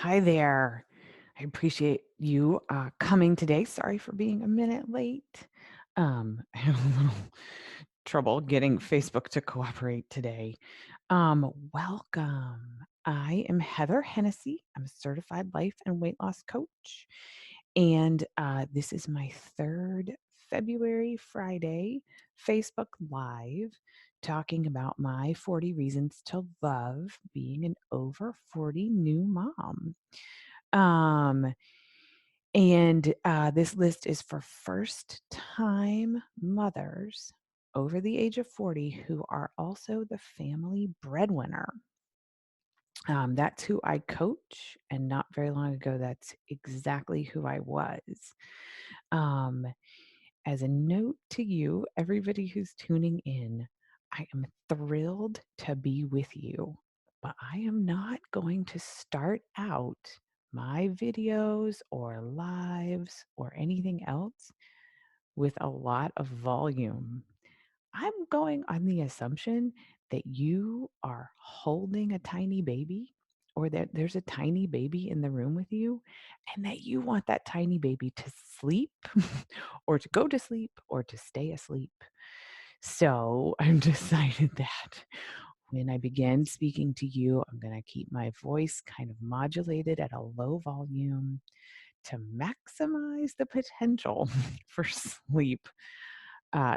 Hi there. I appreciate you coming today. Sorry for being a minute late. I had a little trouble getting Facebook to cooperate today. Welcome. I am Heather Hennessy. I'm a certified life and weight loss coach. And this is my third February Friday Facebook Live talking about my 40 reasons to love being an over 40 new mom. Um, and this list is for first time mothers over the age of 40 who are also the family breadwinner. That's who I coach, and not very long ago, that's exactly who I was. Um, as a note to you, everybody who's tuning in, I am thrilled to be with you, but I am not going to start out my videos or lives or anything else with a lot of volume. I'm going on the assumption that you are holding a tiny baby or that there's a tiny baby in the room with you and that you want that tiny baby to sleep or to go to sleep or to stay asleep. So I've decided that when I begin speaking to you, I'm going to keep my voice kind of modulated at a low volume to maximize the potential for sleep.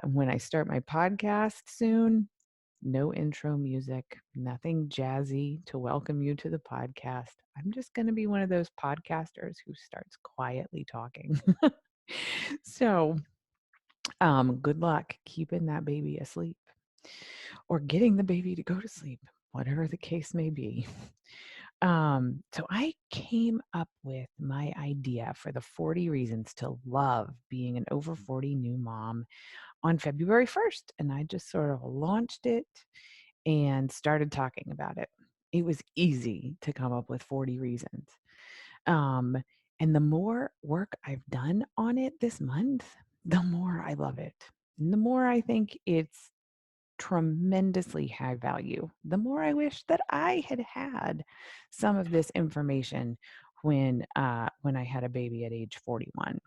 When I start my podcast soon, no intro music, nothing jazzy to welcome you to the podcast. I'm just going to be one of those podcasters who starts quietly talking. So, good luck keeping that baby asleep or getting the baby to go to sleep, whatever the case may be. So I came up with my idea for the 40 reasons to love being an over 40 new mom on February 1st. And I just sort of launched it and started talking about it. It was easy to come up with 40 reasons. Um, and the more work I've done on it this month, the more I love it. And the more I think it's tremendously high value, the more I wish that I had had some of this information when I had a baby at age 41.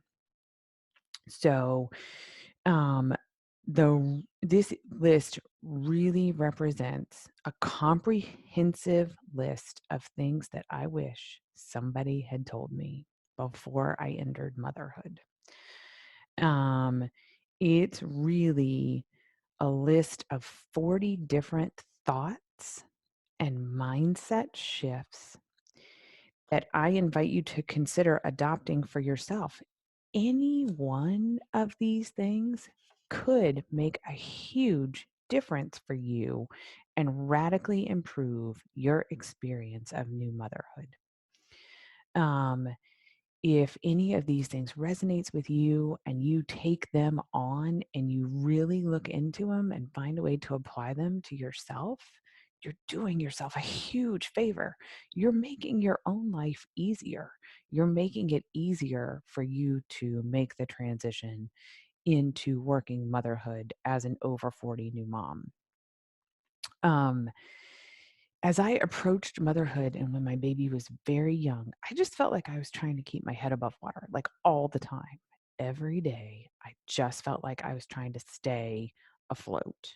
So um, this list really represents a comprehensive list of things that I wish somebody had told me before I entered motherhood. Um, it's really a list of 40 different thoughts and mindset shifts that I invite you to consider adopting for yourself. Any one of these things could make a huge difference for you and radically improve your experience of new motherhood. Um, if any of these things resonates with you and you take them on and you really look into them and find a way to apply them to yourself, you're doing yourself a huge favor. You're making your own life easier. You're making it easier for you to make the transition into working motherhood as an over 40 new mom. Um, as I approached motherhood and when my baby was very young, I just felt like I was trying to keep my head above water, like all the time. Every day, I just felt like I was trying to stay afloat.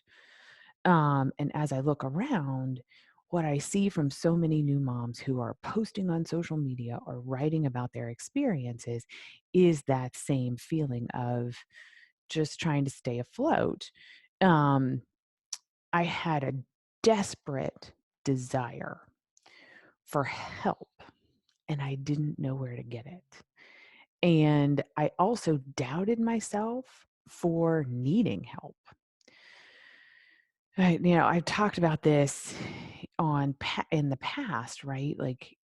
And as I look around, what I see from so many new moms who are posting on social media or writing about their experiences is that same feeling of just trying to stay afloat. Um, I had a desperate desire for help, and I didn't know where to get it. And I also doubted myself for needing help. I've talked about this in the past, right? Like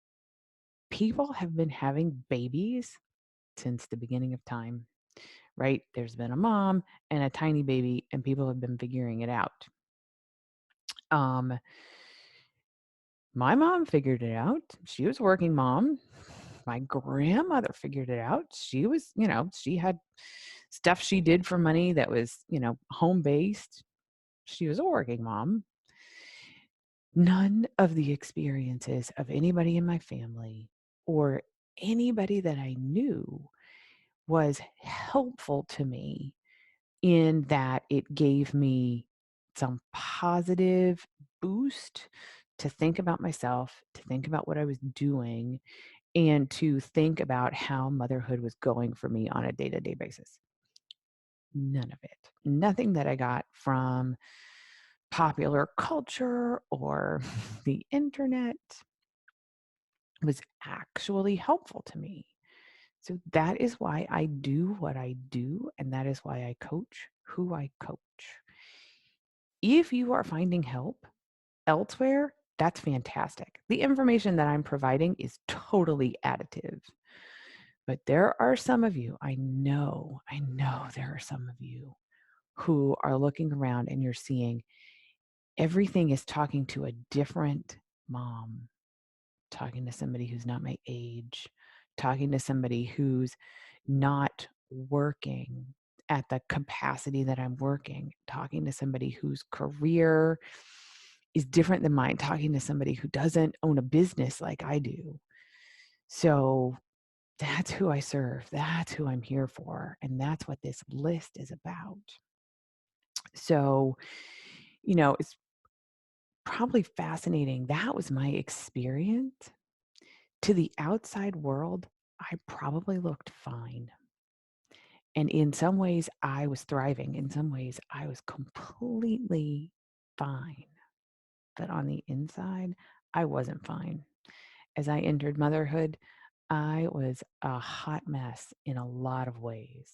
people have been having babies since the beginning of time, right? There's been a mom and a tiny baby, and people have been figuring it out. Um, My mom figured it out. She was a working mom. My grandmother figured it out. She was, she had stuff she did for money that was, home based. She was a working mom. None of the experiences of anybody in my family or anybody that I knew was helpful to me in that it gave me some positive boost to think about myself, to think about what I was doing, and to think about how motherhood was going for me on a day to day basis. None of it. Nothing that I got from popular culture or the internet was actually helpful to me. So that is why I do what I do, and that is why I coach who I coach. If you are finding help elsewhere, that's fantastic. The information that I'm providing is totally additive. But there are some of you, I know there are some of you who are looking around and you're seeing everything is talking to a different mom, talking to somebody who's not my age, talking to somebody who's not working at the capacity that I'm working, talking to somebody whose career is different than mine, talking to somebody who doesn't own a business like I do. So that's who I serve. That's who I'm here for. And that's what this list is about. So, it's probably fascinating. That was my experience. To the outside world, I probably looked fine. And in some ways, I was thriving. In some ways, I was completely fine. But on the inside, I wasn't fine. As I entered motherhood, I was a hot mess in a lot of ways.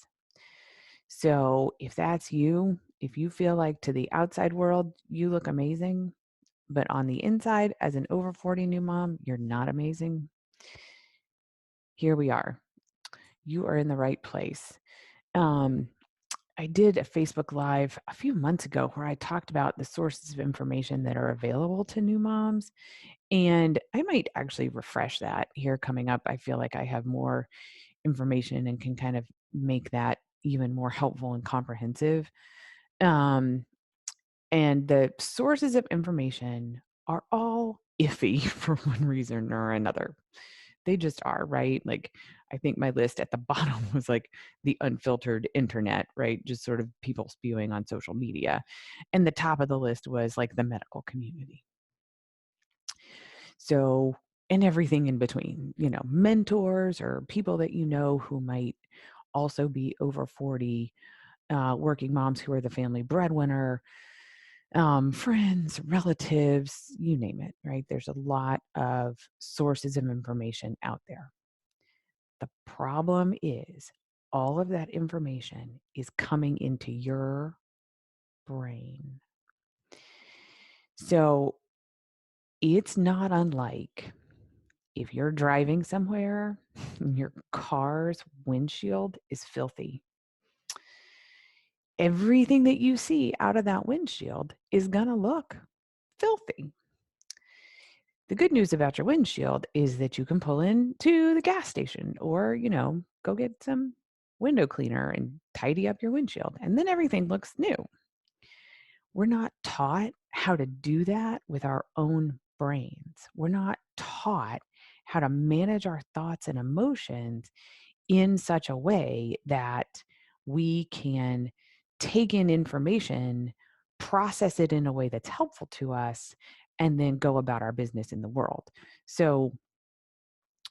So if that's you, if you feel like to the outside world, you look amazing, but on the inside, as an over 40 new mom, you're not amazing, here we are. You are in the right place. Um, I did a Facebook Live a few months ago where I talked about the sources of information that are available to new moms. And I might actually refresh that here coming up. I feel like I have more information and can kind of make that even more helpful and comprehensive. Um, and the sources of information are all iffy for one reason or another. They just are, right? Like, I think my list at the bottom was like the unfiltered internet, right? Just sort of people spewing on social media. And the top of the list was like the medical community. So, and everything in between, mentors or people that who might also be over 40, working moms who are the family breadwinner, friends, relatives, you name it, right? There's a lot of sources of information out there. The problem is all of that information is coming into your brain. So it's not unlike if you're driving somewhere and your car's windshield is filthy. Everything that you see out of that windshield is going to look filthy. The good news about your windshield is that you can pull into the gas station or, go get some window cleaner and tidy up your windshield, and then everything looks new. We're not taught how to do that with our own brains. We're not taught how to manage our thoughts and emotions in such a way that we can take in information, process it in a way that's helpful to us, and then go about our business in the world. So,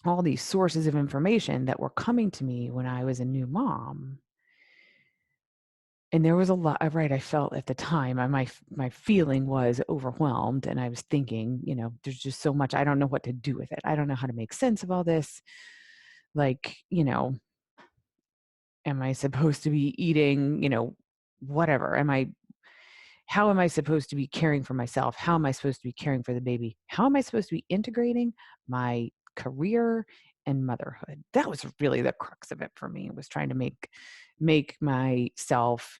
all these sources of information that were coming to me when I was a new mom, and there was a lot, right? I felt at the time, my feeling was overwhelmed, and I was thinking, there's just so much. I don't know what to do with it. I don't know how to make sense of all this. Like, am I supposed to be eating, whatever? How am I supposed to be caring for myself? How am I supposed to be caring for the baby? How am I supposed to be integrating my career and motherhood? That was really the crux of it for me. Was trying to make myself,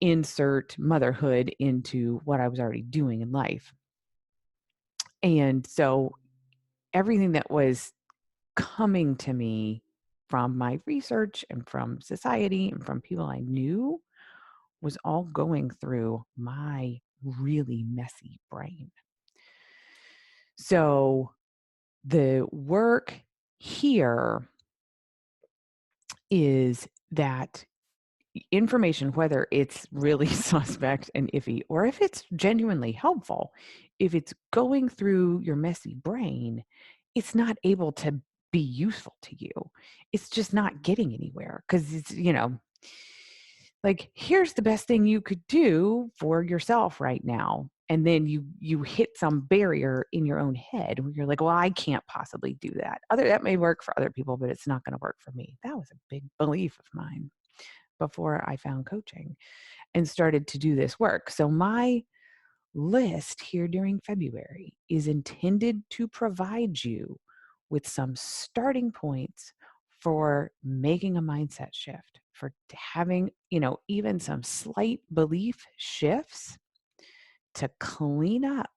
insert motherhood into what I was already doing in life. And so everything that was coming to me from my research and from society and from people I knew was all going through my really messy brain. So The work here is that information, whether it's really suspect and iffy or if it's genuinely helpful, if it's going through your messy brain, it's not able to be useful to you. It's just not getting anywhere because it's, like, here's the best thing you could do for yourself right now. And then you hit some barrier in your own head where you're like, well, I can't possibly do that. That may work for other people, but it's not going to work for me. That was a big belief of mine before I found coaching and started to do this work. So my list here during February is intended to provide you with some starting points for making a mindset shift, for having, even some slight belief shifts to clean up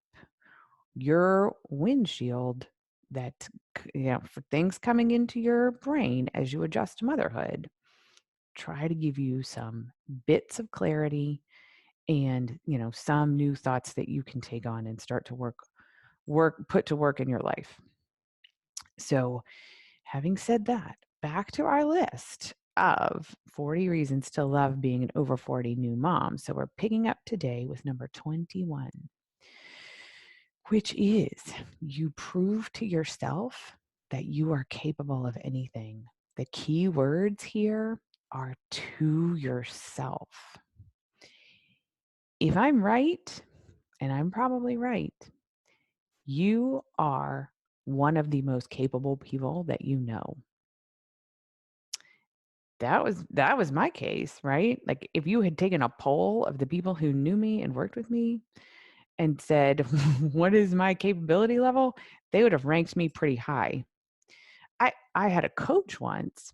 your windshield that, for things coming into your brain as you adjust to motherhood, try to give you some bits of clarity and, some new thoughts that you can take on and start to put to work in your life. So, having said that, back to our list of 40 reasons to love being an over 40 new mom. So, we're picking up today with number 21, which is you prove to yourself that you are capable of anything. The key words here are to yourself. If I'm right, and I'm probably right, you are one of the most capable people that you know. That was my case, right? Like, if you had taken a poll of the people who knew me and worked with me and said, "What is my capability level?" They would have ranked me pretty high. I had a coach once,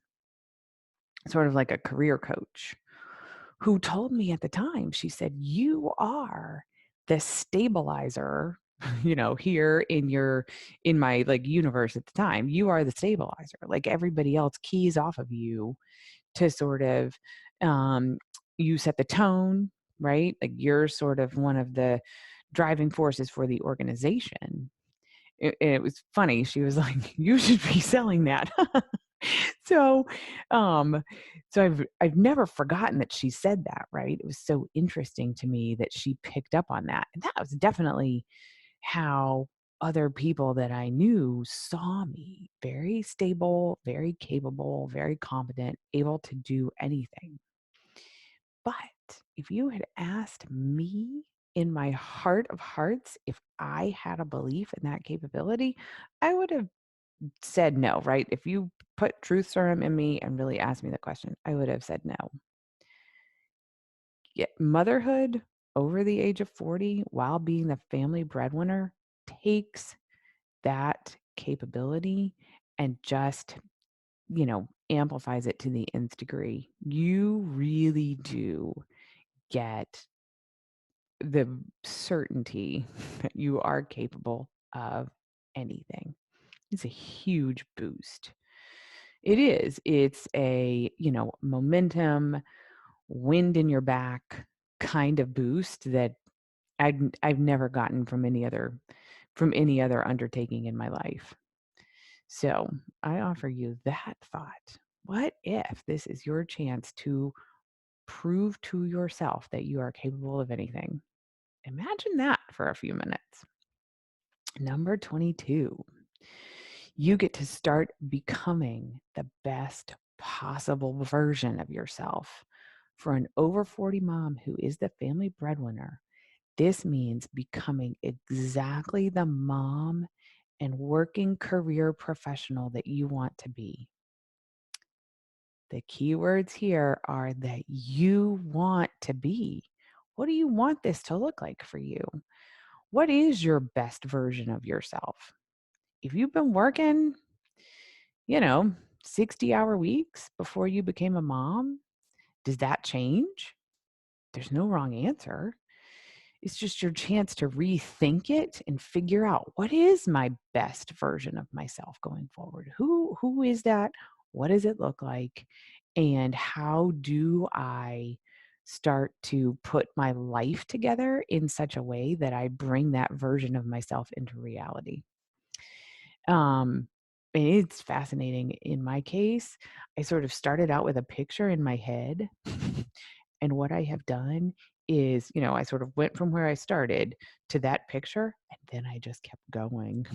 sort of like a career coach, who told me at the time, she said, "You are the stabilizer, here in my, like, universe at the time. You are the stabilizer. Like, everybody else keys off of you to sort of, um you set the tone, right? Like, you're sort of one of the driving forces for the organization." It was funny. She was like, "You should be selling that." So, um, so I've never forgotten that she said that, right? It was so interesting to me that she picked up on that. And that was definitely how other people that I knew saw me: very stable, very capable, very competent, able to do anything. But if you had asked me in my heart of hearts if I had a belief in that capability, I would have said no, right? If you put truth serum in me and really asked me the question, I would have said no. Yet motherhood over the age of 40 while being the family breadwinner takes that capability and just, amplifies it to the nth degree. You really do get the certainty that you are capable of anything. It's a huge boost. It is. It's a, momentum, wind in your back kind of boost that I've never gotten from any other undertaking in my life. So, I offer you that thought. What if this is your chance to prove to yourself that you are capable of anything? Imagine that for a few minutes. Number 22, you get to start becoming the best possible version of yourself. For an over 40 mom who is the family breadwinner, this means becoming exactly the mom and working career professional that you want to be. The key words here are that you want to be. What do you want this to look like for you? What is your best version of yourself? If you've been working, you know, 60-hour weeks before you became a mom, does that change? There's no wrong answer. It's just your chance to rethink it and figure out, what is my best version of myself going forward? Who is that? What does it look like? And how do I start to put my life together in such a way that I bring that version of myself into reality? Um, and it's fascinating. In my case, I sort of started out with a picture in my head. And what I have done is, I sort of went from where I started to that picture, and then I just kept going.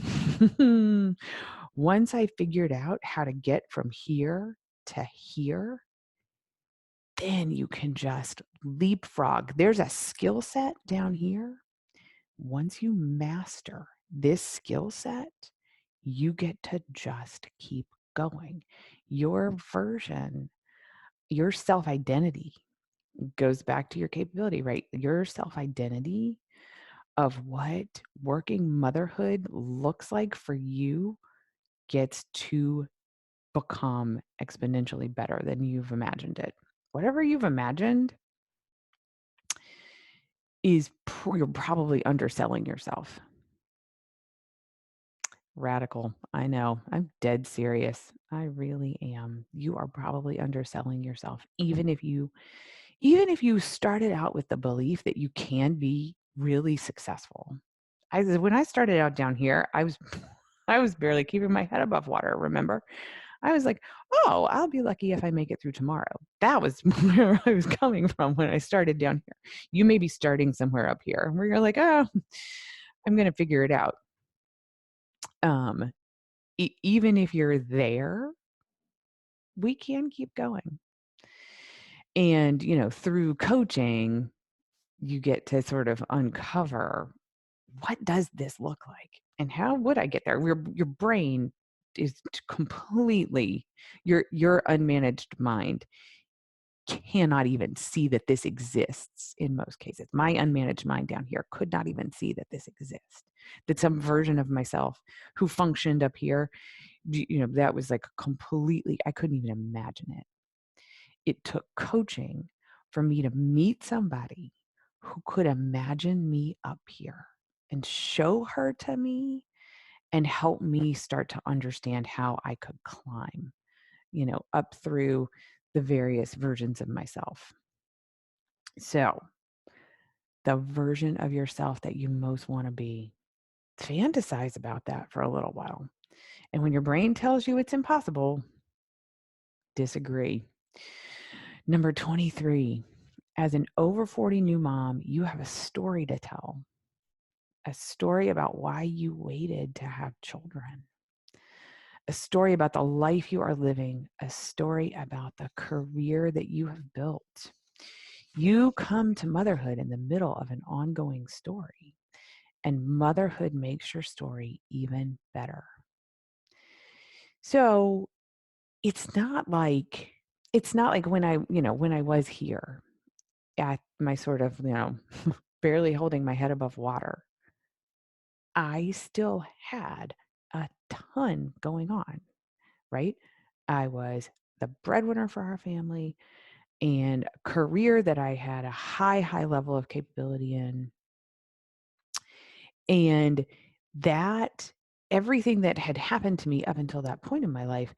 Once I figured out how to get from here to here, then you can just leapfrog. There's a skill set down here. Once you master this skill set, you get to just keep going. Your version, your self identity goes back to your capability, right? Your self identity of what working motherhood looks like for you gets to become exponentially better than you've imagined it. Whatever you've imagined is you're probably underselling yourself. Radical. I know. I'm dead serious. I really am. You are probably underselling yourself. Even if you started out with the belief that you can be really successful. When I started out down here, I was barely keeping my head above water, remember? I was like, "Oh, I'll be lucky if I make it through tomorrow." That was where I was coming from when I started down here. You may be starting somewhere up here where you're like, "Oh, I'm gonna figure it out." Um, Even if you're there, we can keep going. And, through coaching, you get to sort of uncover, what does this look like? And how would I get there? Your brain is completely, your unmanaged mind cannot even see that this exists in most cases. My unmanaged mind down here could not even see that this exists. That some version of myself who functioned up here, that was like completely, I couldn't even imagine it. It took coaching for me to meet somebody who could imagine me up here and show her to me and help me start to understand how I could climb, up through the various versions of myself. So, the version of yourself that you most want to be, fantasize about that for a little while. And when your brain tells you it's impossible, disagree. Number 23, as an over 40 new mom, you have a story to tell, a story about why you waited to have children, a story about the life you are living, a story about the career that you have built. You come to motherhood in the middle of an ongoing story, and motherhood makes your story even better. So it's not like when I was here at my sort of, barely holding my head above water. I still had a ton going on, right? I was the breadwinner for our family and a career that I had a high, high level of capability in. And that everything that had happened to me up until that point in my life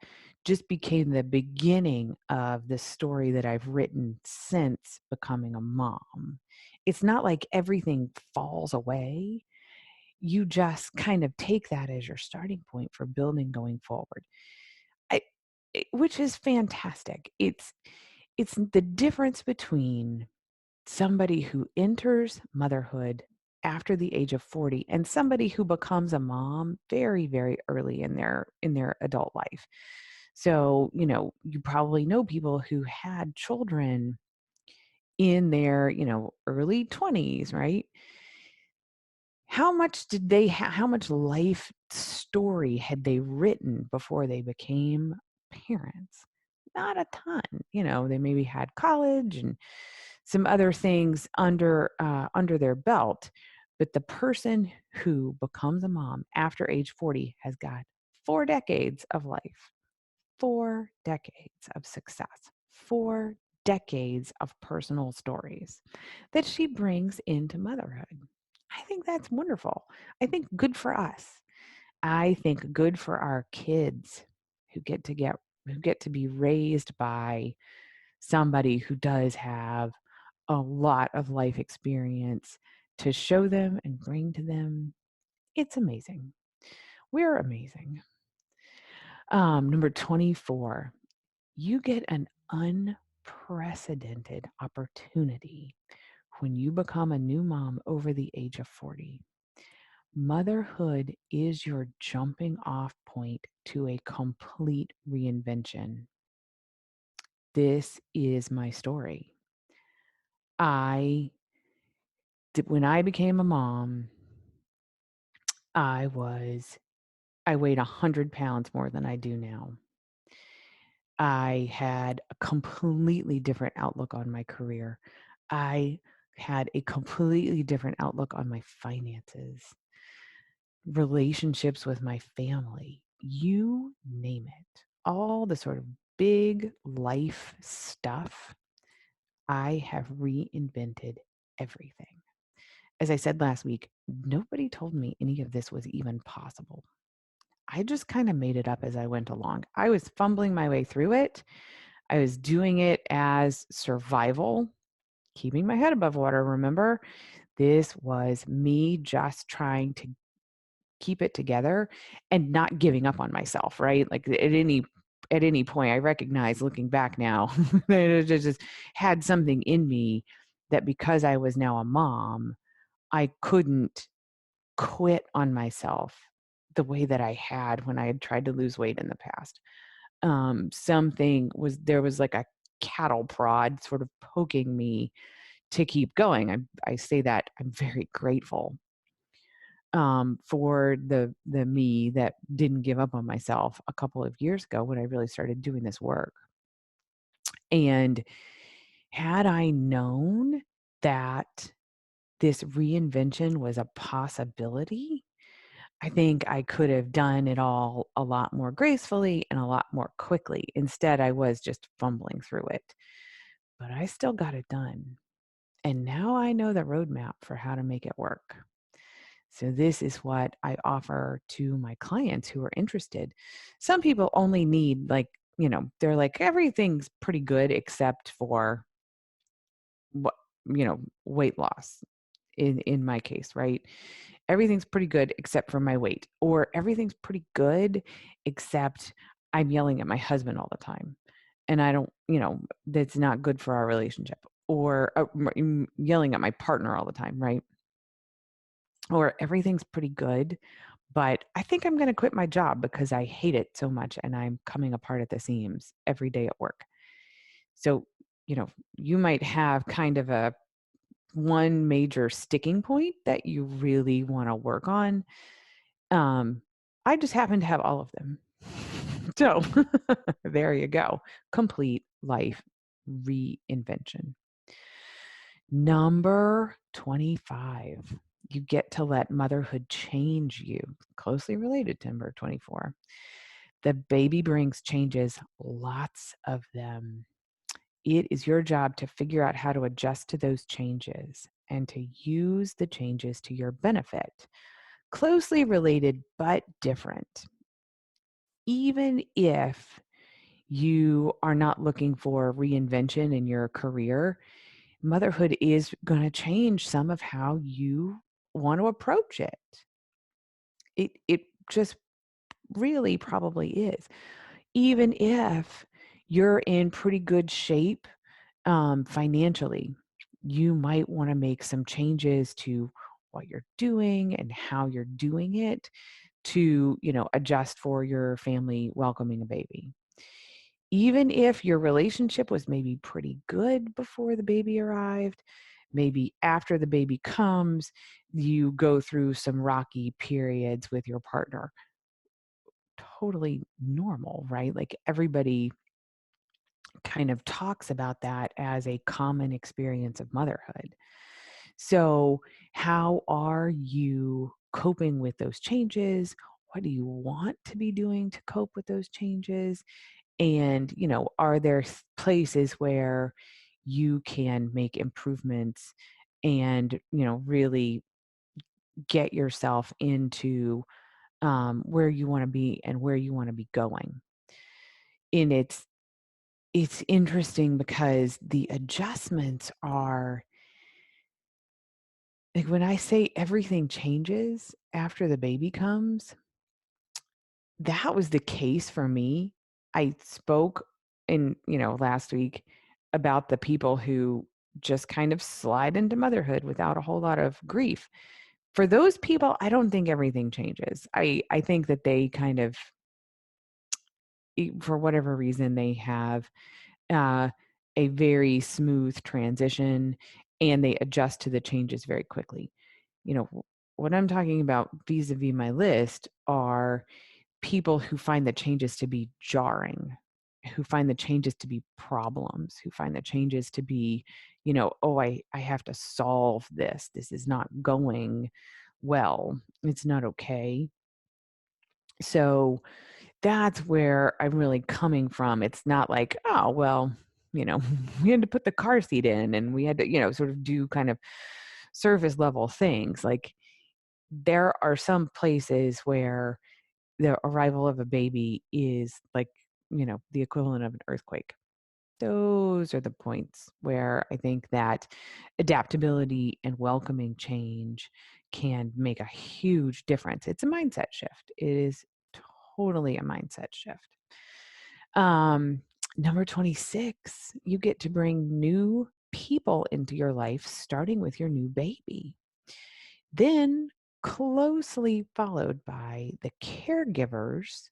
just became the beginning of the story that I've written since becoming a mom. It's not like everything falls away. You just kind of take that as your starting point for building going forward. I, which is fantastic. It's the difference between somebody who enters motherhood after the age of 40 and somebody who becomes a mom very, very early in their adult life. So, you probably know people who had children in their, early 20s, right? How much life story had they written before they became parents? Not a ton. They maybe had college and some other things under their belt, but the person who becomes a mom after age 40 has got 4 decades of life, 4 decades of success, 4 decades of personal stories that she brings into motherhood. I think that's wonderful. I think good for us. I think good for our kids who get to be raised by somebody who does have a lot of life experience to show them and bring to them. It's amazing. We're amazing. Number 24, you get an unprecedented opportunity when you become a new mom over the age of 40. Motherhood is your jumping off point to a complete reinvention. This is my story. I when I became a mom, I was I weighed 100 pounds more than I do now. I had a completely different outlook on my career. I had a completely different outlook on my finances, relationships with my family, you name it. All the sort of big life stuff. I have reinvented everything. As I said last week, nobody told me any of this was even possible. I just kind of made it up as I went along. I was fumbling my way through it. I was doing it as survival, keeping my head above water. Remember, this was me just trying to keep it together and not giving up on myself, right? Like at any point, I recognize looking back now that it just had something in me that because I was now a mom, I couldn't quit on myself the way that I had when I had tried to lose weight in the past. There was like a cattle prod sort of poking me to keep going. I say that I'm very grateful for the me that didn't give up on myself a couple of years ago when I really started doing this work. And had I known that this reinvention was a possibility, I think I could have done it all a lot more gracefully and a lot more quickly. Instead, I was just fumbling through it, but I still got it done. And now I know the roadmap for how to make it work. So, this is what I offer to my clients who are interested. Some people only need, like, they're like, everything's pretty good except for what, weight loss in my case, right? Everything's pretty good except for my weight, or everything's pretty good except I'm yelling at my husband all the time. And I don't, that's not good for our relationship, or yelling at my partner all the time, right? Or everything's pretty good, but I think I'm going to quit my job because I hate it so much and I'm coming apart at the seams every day at work. So, you might have kind of a one major sticking point that you really want to work on. Um, I just happen to have all of them. So there you go. Complete life reinvention. Number 25, you get to let motherhood change you. Closely related to number 24. The baby brings changes, lots of them. It is your job to figure out how to adjust to those changes and to use the changes to your benefit. Closely related, but different. Even if you are not looking for reinvention in your career, motherhood is going to change some of how you want to approach it. It just really probably is. Even if you're in pretty good shape financially, you might want to make some changes to what you're doing and how you're doing it to, adjust for your family welcoming a baby. Even if your relationship was maybe pretty good before the baby arrived, maybe after the baby comes, you go through some rocky periods with your partner. Totally normal, right? Like everybody kind of talks about that as a common experience of motherhood. So, how are you coping with those changes? What do you want to be doing to cope with those changes? And, are there places where you can make improvements and, really get yourself into where you want to be and where you want to be going? And it's interesting because the adjustments are like, when I say everything changes after the baby comes, that was the case for me. I spoke last week about the people who just kind of slide into motherhood without a whole lot of grief. For those people, I don't think everything changes. I think that they kind of, for whatever reason, they have uh, a very smooth transition and they adjust to the changes very quickly. What I'm talking about vis-a-vis my list are people who find the changes to be jarring, who find the changes to be problems, who find the changes to be, "Oh, I have to solve this. This is not going well. It's not okay." So, that's where I'm really coming from. It's not like, "Oh, well, you know, we had to put the car seat in and we had to, sort of do kind of surface level things." Like, there are some places where the arrival of a baby is like, the equivalent of an earthquake. Those are the points where I think that adaptability and welcoming change can make a huge difference. It's a mindset shift. It is totally a mindset shift. Um, Number 26, you get to bring new people into your life, starting with your new baby. Then, closely followed by the caregivers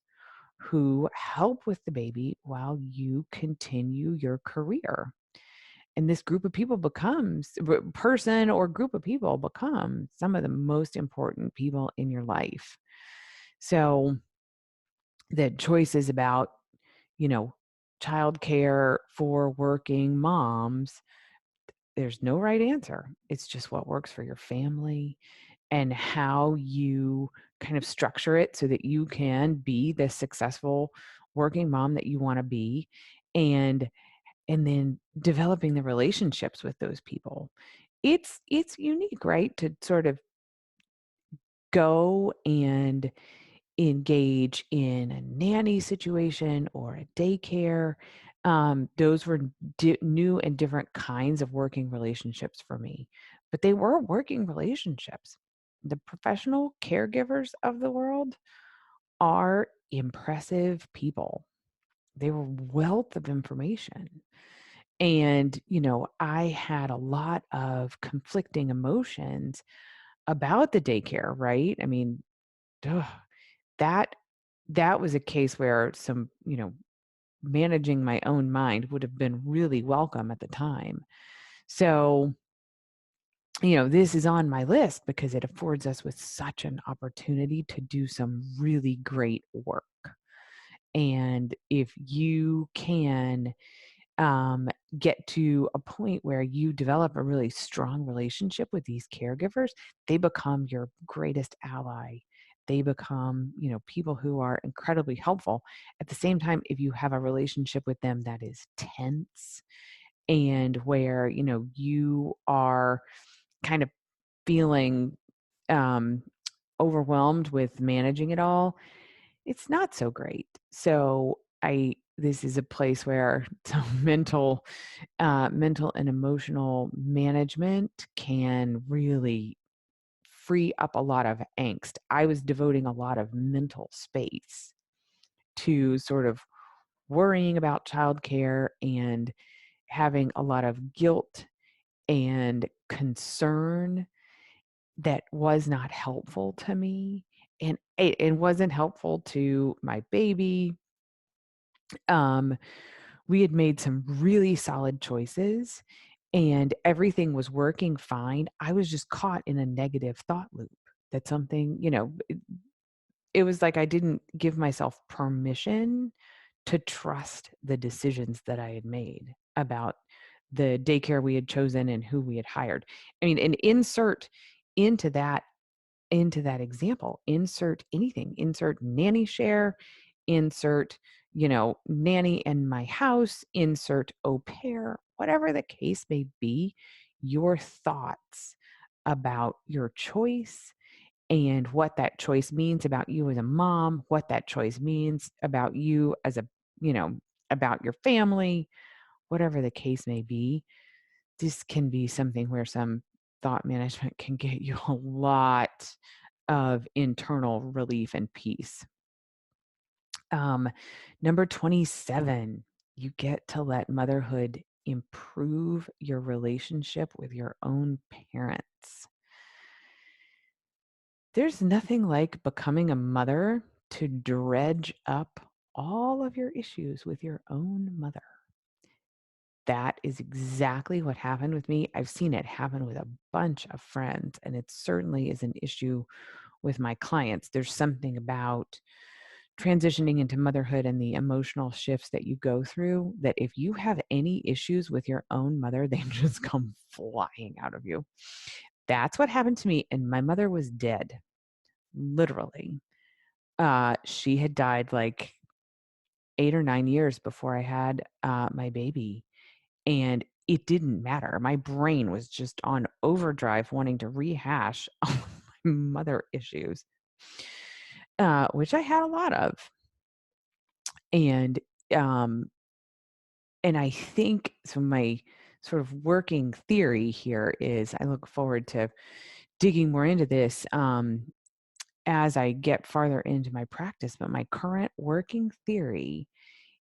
who help with the baby while you continue your career. And this group of people person or group of people become some of the most important people in your life. So the choices about, you know, childcare for working moms, there's no right answer. It's just what works for your family and how you kind of structure it so that you can be the successful working mom that you want to be, and then developing the relationships with those people. It's unique, right? To sort of go and engage in a nanny situation or a daycare. Those were new and different kinds of working relationships for me, but they were working relationships. The professional caregivers of the world are impressive people. They were wealth of information. And, I had a lot of conflicting emotions about the daycare, right? I mean, ugh, that that was a case where some, managing my own mind would have been really welcome at the time. So, this is on my list because it affords us with such an opportunity to do some really great work. And if you can um, get to a point where you develop a really strong relationship with these caregivers, they become your greatest ally. They become, people who are incredibly helpful. At the same time, if you have a relationship with them that is tense and where, you are kind of feeling um, overwhelmed with managing it all, it's not so great. So this is a place where some mental and emotional management can really free up a lot of angst. I was devoting a lot of mental space to sort of worrying about childcare and having a lot of guilt and concern that was not helpful to me. And it wasn't helpful to my baby. Um, we had made some really solid choices and everything was working fine. I was just caught in a negative thought loop that something, it was like I didn't give myself permission to trust the decisions that I had made about the daycare we had chosen and who we had hired. I mean, and insert into that example, insert anything, insert nanny share, insert, nanny in my house, insert au pair, whatever the case may be, your thoughts about your choice and what that choice means about you as a mom, what that choice means about you as about your family, whatever the case may be. This can be something where some thought management can get you a lot of internal relief and peace. Um, Number 27, you get to let motherhood improve your relationship with your own parents. There's nothing like becoming a mother to dredge up all of your issues with your own mother. That is exactly what happened with me. I've seen it happen with a bunch of friends, and it certainly is an issue with my clients. There's something about transitioning into motherhood and the emotional shifts that you go through that if you have any issues with your own mother, they just come flying out of you. That's what happened to me. And my mother was dead, literally. She had died like 8 or 9 years before I had my baby. And it didn't matter. My brain was just on overdrive wanting to rehash all of my mother issues, which I had a lot of. And um, and I think so my sort of working theory here is I look forward to digging more into this as I get farther into my practice. But my current working theory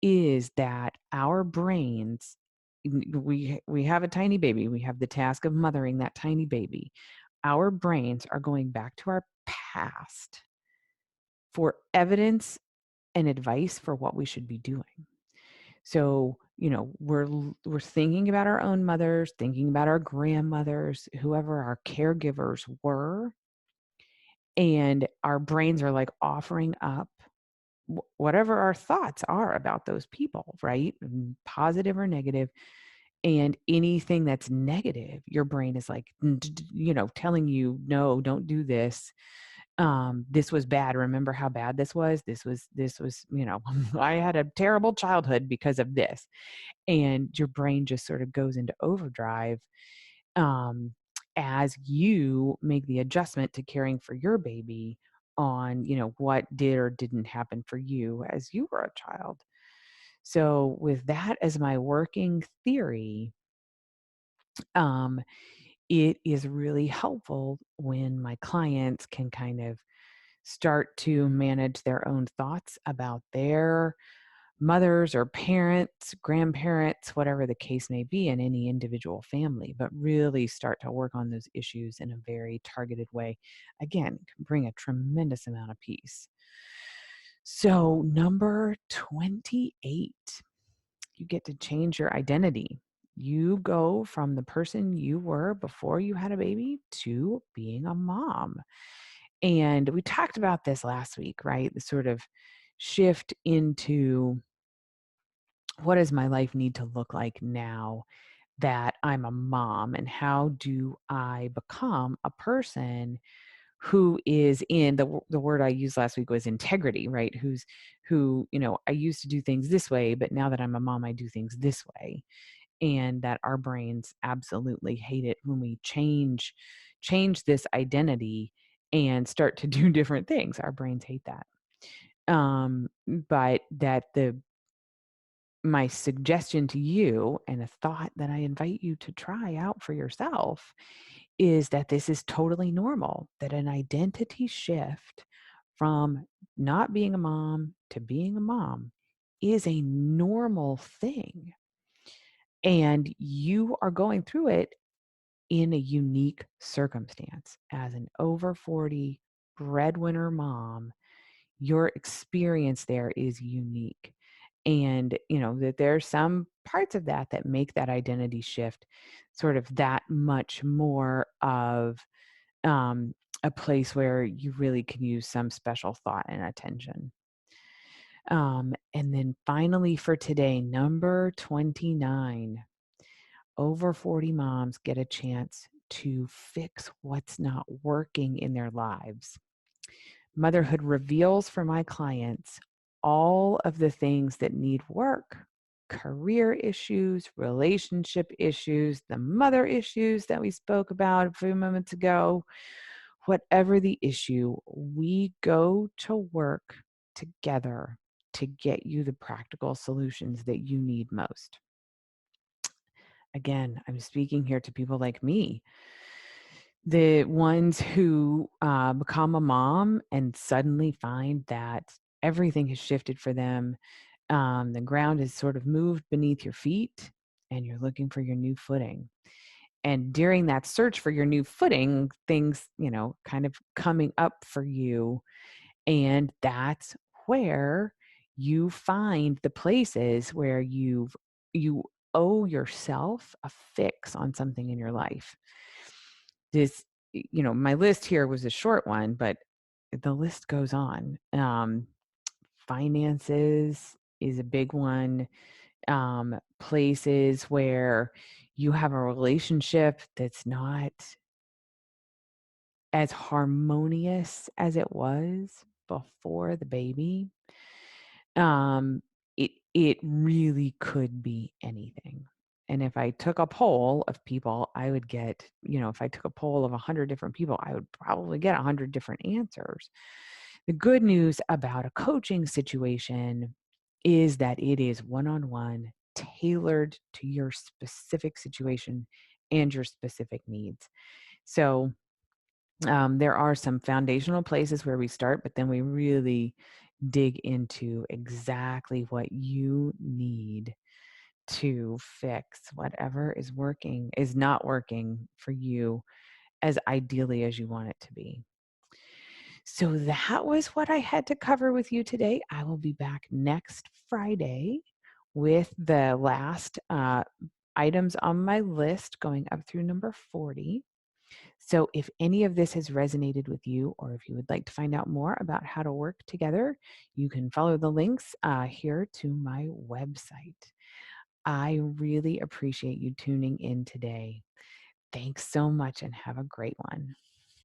is that our brains, we have a tiny baby. We have the task of mothering that tiny baby. Our brains are going back to our past for evidence and advice for what we should be doing. So, we're thinking about our own mothers, thinking about our grandmothers, whoever our caregivers were, and our brains are like offering up whatever our thoughts are about those people, right? Positive or negative. And anything that's negative, your brain is like, telling you, no, don't do this. This was bad. Remember how bad this was? This was, I had a terrible childhood because of this. And your brain just sort of goes into overdrive um, as you make the adjustment to caring for your baby on, what did or didn't happen for you as you were a child. So with that as my working theory, um, it is really helpful when my clients can kind of start to manage their own thoughts about their mothers or parents, grandparents, whatever the case may be in any individual family, but really start to work on those issues in a very targeted way. Again, can bring a tremendous amount of peace. So, number 28, you get to change your identity. You go from the person you were before you had a baby to being a mom. And we talked about this last week, right? The sort of shift into what does my life need to look like now that I'm a mom? And how do I become a person who is in the word I used last week was integrity, right? Who, I used to do things this way, but now that I'm a mom, I do things this way. And that our brains absolutely hate it when we change this identity and start to do different things. Our brains hate that. But that the my suggestion to you and a thought that I invite you to try out for yourself is that this is totally normal, that an identity shift from not being a mom to being a mom is a normal thing. And you are going through it in a unique circumstance. As an over 40 breadwinner mom, your experience there is unique. And, that there's some parts of that that make that identity shift sort of that much more of um, a place where you really can use some special thought and attention. And then finally for today, number 29, over 40 moms get a chance to fix what's not working in their lives. Motherhood reveals for my clients all of the things that need work: career issues, relationship issues, the mother issues that we spoke about a few moments ago. Whatever the issue, we go to work together to get you the practical solutions that you need most. Again, I'm speaking here to people like me, the ones who become a mom and suddenly find that everything has shifted for them. The ground is sort of moved beneath your feet, and you're looking for your new footing. And during that search for your new footing, things, kind of coming up for you. And that's where you find the places where you owe yourself a fix on something in your life. This, my list here was a short one, but the list goes on. Finances is a big one. Places where you have a relationship that's not as harmonious as it was before the baby. Um, it really could be anything. And if I took a poll of people, I would get, if I took a poll of 100 different people, I would probably get 100 different answers. The good news about a coaching situation is that it is one-on-one, tailored to your specific situation and your specific needs. So there are some foundational places where we start, but then we really dig into exactly what you need to fix whatever is not working for you as ideally as you want it to be. So that was what I had to cover with you today. I will be back next Friday with the last items on my list going up through number 40. So if any of this has resonated with you, or if you would like to find out more about how to work together, you can follow the links here to my website. I really appreciate you tuning in today. Thanks so much and have a great one.